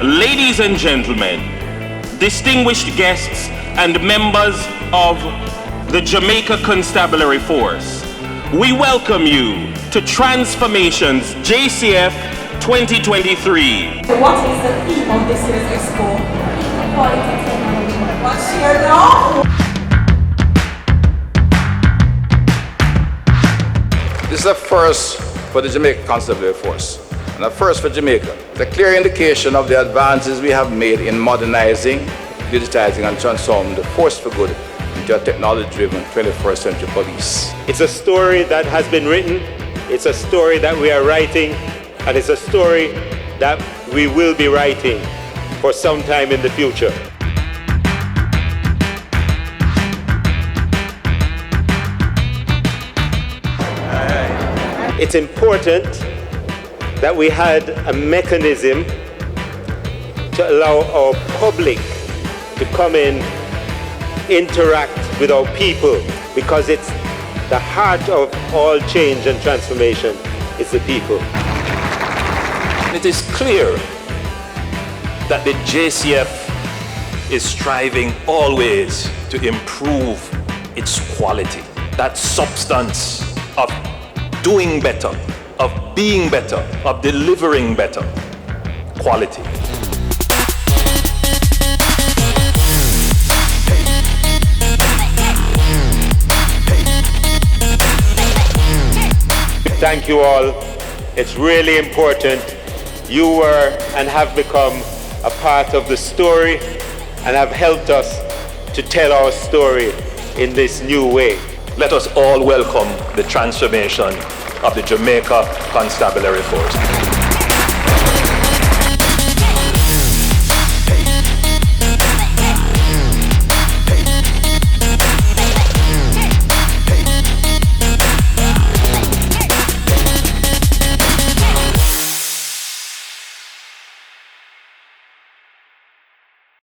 Ladies and gentlemen, distinguished guests and members of the Jamaica Constabulary Force, we welcome you to Transformations JCF 2023. What is the theme of this year's Expo? Quality technology. What's here now? This is a first for the Jamaica Constabulary Force, and a first for Jamaica. It's a clear indication of the advances we have made in modernizing, digitizing, and transforming the force for good into a technology-driven 21st century police. It's a story that has been written, it's a story that we are writing, and it's a story that we will be writing for some time in the future. It's important that we had a mechanism to allow our public to come in, interact with our people, because it's the heart of all change and transformation is the people. It is clear that the JCF is striving always to improve its quality, that substance of doing better, of being better, of delivering better quality. Thank you all. It's really important. You were and have become a part of the story and have helped us to tell our story in this new way. Let us all welcome the transformation of the Jamaica Constabulary Force.